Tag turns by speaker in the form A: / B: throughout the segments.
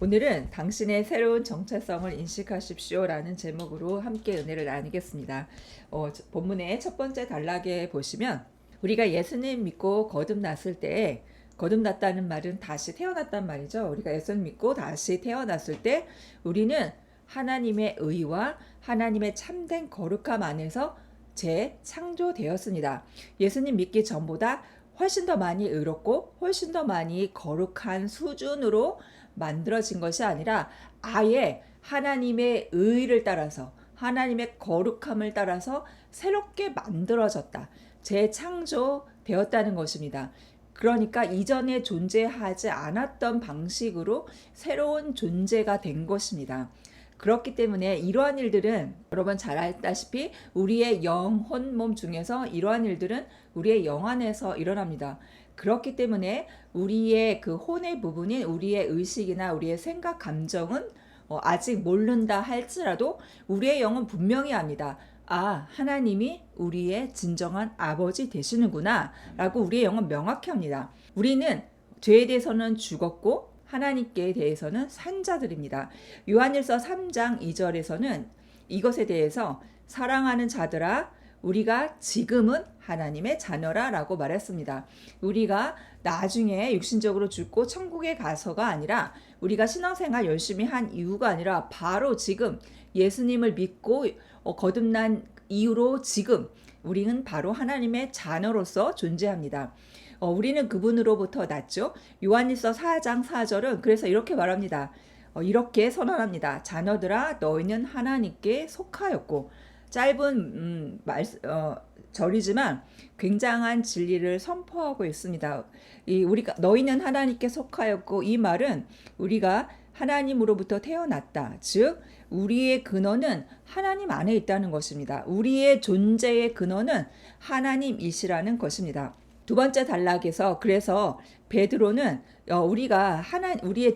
A: 오늘은 당신의 새로운 정체성을 인식하십시오라는 제목으로 함께 은혜를 나누겠습니다. 본문의 첫 번째 단락에 보시면 우리가 예수님 믿고 거듭났을 때, 거듭났다는 말은 다시 태어났단 말이죠. 우리가 예수님 믿고 다시 태어났을 때 우리는 하나님의 의와 하나님의 참된 거룩함 안에서 재창조되었습니다. 예수님 믿기 전보다 훨씬 더 많이 의롭고 훨씬 더 많이 거룩한 수준으로 만들어진 것이 아니라 아예 하나님의 의를 따라서 하나님의 거룩함을 따라서 새롭게 만들어졌다. 재창조되었다는 것입니다. 그러니까 이전에 존재하지 않았던 방식으로 새로운 존재가 된 것입니다. 그렇기 때문에 이러한 일들은 여러분 잘 알다시피 우리의 영혼 몸 중에서 이러한 일들은 우리의 영 안에서 일어납니다. 그렇기 때문에 우리의 그 혼의 부분인 우리의 의식이나 우리의 생각, 감정은 아직 모른다 할지라도 우리의 영은 분명히 압니다. 아, 하나님이 우리의 진정한 아버지 되시는구나 라고 우리의 영은 명확히 합니다. 우리는 죄에 대해서는 죽었고 하나님께 대해서는 산 자들입니다. 요한일서 3장 2절에서는 이것에 대해서 사랑하는 자들아 우리가 지금은 하나님의 자녀라 라고 말했습니다. 우리가 나중에 육신적으로 죽고 천국에 가서가 아니라 우리가 신앙생활 열심히 한 이유가 아니라 바로 지금 예수님을 믿고 거듭난 이후로 지금 우리는 바로 하나님의 자녀로서 존재합니다. 우리는 그분으로부터 났죠. 요한일서 4장 4절은 그래서 이렇게 말합니다. 이렇게 선언합니다. 자녀들아 너희는 하나님께 속하였고 짧은 절이지만 굉장한 진리를 선포하고 있습니다. 우리가 너희는 하나님께 속하였고 이 말은 우리가 하나님으로부터 태어났다. 즉 우리의 근원은 하나님 안에 있다는 것입니다. 우리의 존재의 근원은 하나님이시라는 것입니다. 두 번째 단락에서 그래서 베드로는 우리의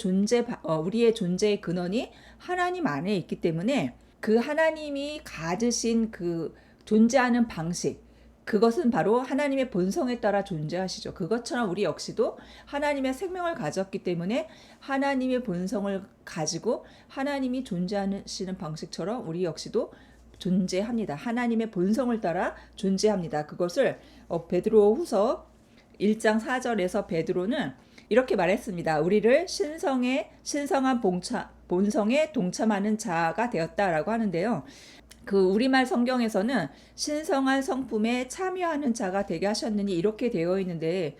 A: 존재의 근원이 하나님 안에 있기 때문에 그 하나님이 가지신 그 존재하는 방식, 그것은 바로 하나님의 본성에 따라 존재하시죠. 그것처럼 우리 역시도 하나님의 생명을 가졌기 때문에 하나님의 본성을 가지고 하나님이 존재하시는 방식처럼 우리 역시도 존재합니다. 하나님의 본성을 따라 존재합니다. 그것을 베드로후서 1장 4절에서 베드로는 이렇게 말했습니다. 우리를 신성한 본성에 동참하는 자가 되었다라고 하는데요. 그 우리말 성경에서는 신성한 성품에 참여하는 자가 되게 하셨느니 이렇게 되어 있는데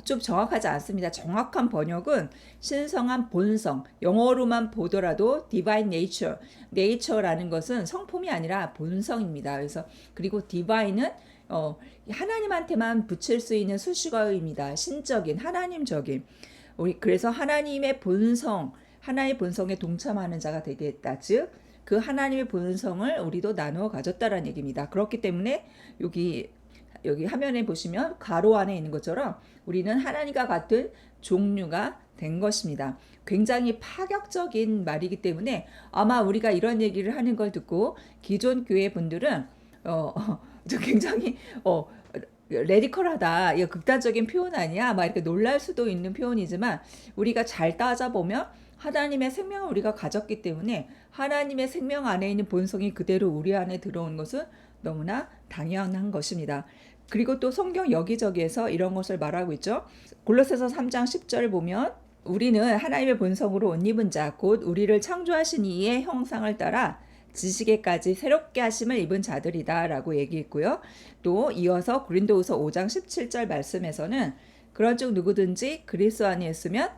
A: 좀 정확하지 않습니다. 정확한 번역은 신성한 본성, 영어로만 보더라도 divine nature, nature라는 것은 성품이 아니라 본성입니다. 그래서 그리고 divine은 하나님한테만 붙일 수 있는 수식어입니다. 신적인, 하나님적인. 그래서 하나님의 본성에 동참하는 자가 되겠다. 즉 그 하나님의 본성을 우리도 나누어 가졌다라는 얘기입니다. 그렇기 때문에 여기 화면에 보시면 가로 안에 있는 것처럼 우리는 하나님과 같은 종류가 된 것입니다. 굉장히 파격적인 말이기 때문에 아마 우리가 이런 얘기를 하는 걸 듣고 기존 교회 분들은 굉장히 레디컬하다, 이거 극단적인 표현 아니야? 막 이렇게 놀랄 수도 있는 표현이지만 우리가 잘 따져보면 하나님의 생명을 우리가 가졌기 때문에 하나님의 생명 안에 있는 본성이 그대로 우리 안에 들어온 것은 너무나 당연한 것입니다. 그리고 또 성경 여기저기에서 이런 것을 말하고 있죠. 골로새서 3장 10절 보면 우리는 하나님의 본성으로 옷 입은 자, 곧 우리를 창조하신 이의 형상을 따라 지식에까지 새롭게 하심을 입은 자들이다 라고 얘기했고요. 또 이어서 고린도후서 5장 17절 말씀에서는 그런 즉 누구든지 그리스도 안에 있으면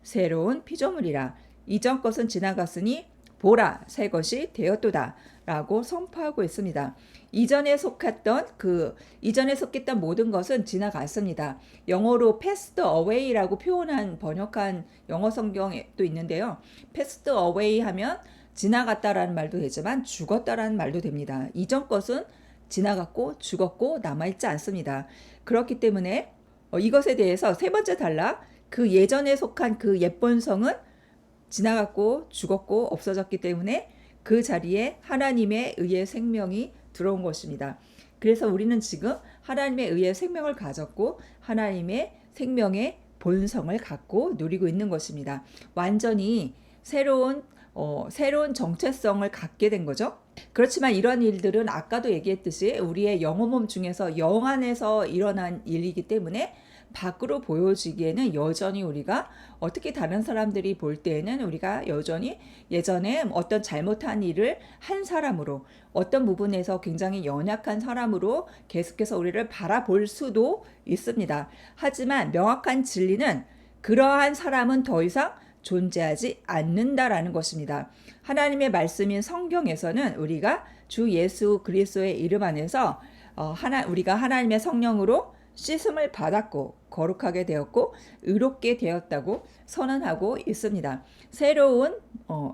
A: 새로운 피조물이라 이전 것은 지나갔으니 보라 새 것이 되었도다 라고 선포하고 있습니다. 이전에 속했던 모든 것은 지나갔습니다. 영어로 passed away라고 번역한 영어 성경에 또 있는데요. passed away 하면 지나갔다라는 말도 되지만 죽었다라는 말도 됩니다. 이전 것은 지나갔고 죽었고 남아있지 않습니다. 그렇기 때문에 이것에 대해서 세 번째 단락, 그 예전에 속한 그 옛 본성은 지나갔고 죽었고 없어졌기 때문에 그 자리에 하나님의 의의 생명이 들어온 것입니다. 그래서 우리는 지금 하나님의 의의 생명을 가졌고 하나님의 생명의 본성을 갖고 누리고 있는 것입니다. 완전히 새로운 정체성을 갖게 된 거죠. 그렇지만 이런 일들은 아까도 얘기했듯이 우리의 영혼 몸 중에서 영 안에서 일어난 일이기 때문에 밖으로 보여지기에는 여전히 우리가 어떻게 다른 사람들이 볼 때에는 우리가 여전히 예전에 어떤 잘못한 일을 한 사람으로, 어떤 부분에서 굉장히 연약한 사람으로 계속해서 우리를 바라볼 수도 있습니다. 하지만 명확한 진리는 그러한 사람은 더 이상 존재하지 않는다라는 것입니다. 하나님의 말씀인 성경에서는 우리가 주 예수 그리스도의 이름 안에서 우리가 하나님의 성령으로 씻음을 받았고 거룩하게 되었고 의롭게 되었다고 선언하고 있습니다. 새로운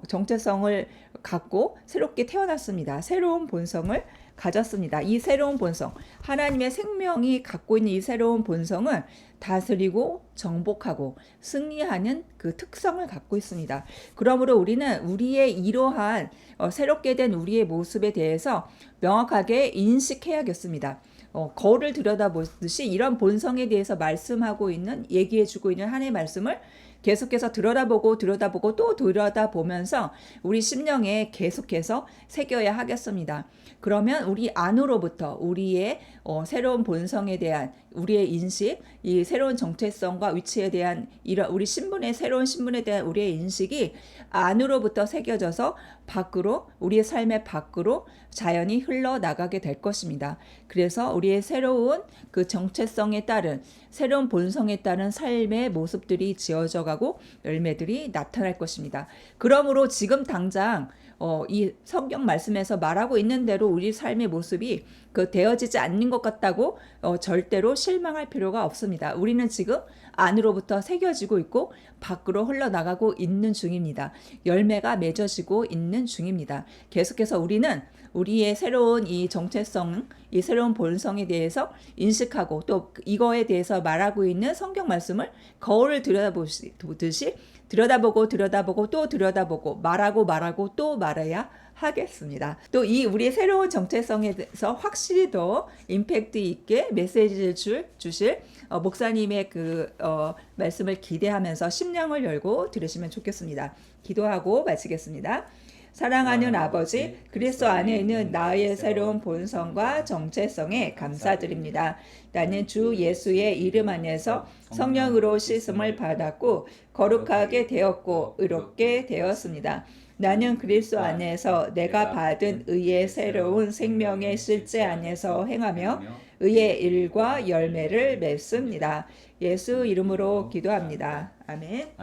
A: 정체성을 갖고 새롭게 태어났습니다. 새로운 본성을 가졌습니다. 이 새로운 본성, 하나님의 생명이 갖고 있는 이 새로운 본성은 다스리고 정복하고 승리하는 그 특성을 갖고 있습니다. 그러므로 우리는 우리의 이러한 새롭게 된 우리의 모습에 대해서 명확하게 인식해야겠습니다. 거울을 들여다보듯이 이런 본성에 대해서 말씀하고 있는, 얘기해주고 있는 하나님의 말씀을 계속해서 들여다보고 또 들여다보면서 우리 심령에 계속해서 새겨야 하겠습니다. 그러면 우리 안으로부터 우리의 새로운 본성에 대한 우리의 인식, 이 새로운 정체성과 위치에 대한 이런 우리 새로운 신분에 대한 우리의 인식이 안으로부터 새겨져서 밖으로, 우리의 삶의 밖으로 자연히 흘러나가게 될 것입니다. 그래서 우리의 새로운 그 정체성에 따른, 새로운 본성에 따른 삶의 모습들이 지어져 가고 열매들이 나타날 것입니다. 그러므로 지금 당장 이 성경 말씀에서 말하고 있는 대로 우리 삶의 모습이 되어지지 않는 것 같다고 절대로 실망할 필요가 없습니다. 우리는 지금 안으로부터 새겨지고 있고 밖으로 흘러나가고 있는 중입니다. 열매가 맺어지고 있는 중입니다. 계속해서 우리는 우리의 새로운 이 정체성, 이 새로운 본성에 대해서 인식하고 또 이거에 대해서 말하고 있는 성경 말씀을 거울을 들여다보듯이 들여다보고 또 들여다보고 말하고 또 말해야 하겠습니다. 또 이 우리의 새로운 정체성에 대해서 확실히 더 임팩트 있게 메시지를 주실 목사님의 말씀을 기대하면서 심령을 열고 들으시면 좋겠습니다. 기도하고 마치겠습니다. 사랑하는 아버지, 그리스도 안에 있는 나의 새로운 본성과 정체성에 감사드립니다. 나는 주 예수의 이름 안에서 성령으로 씻음을 받았고 거룩하게 되었고 의롭게 되었습니다. 나는 그리스도 안에서 내가 받은 의의 새로운 생명의 실제 안에서 행하며 의의 일과 열매를 맺습니다. 예수 이름으로 기도합니다. 아멘.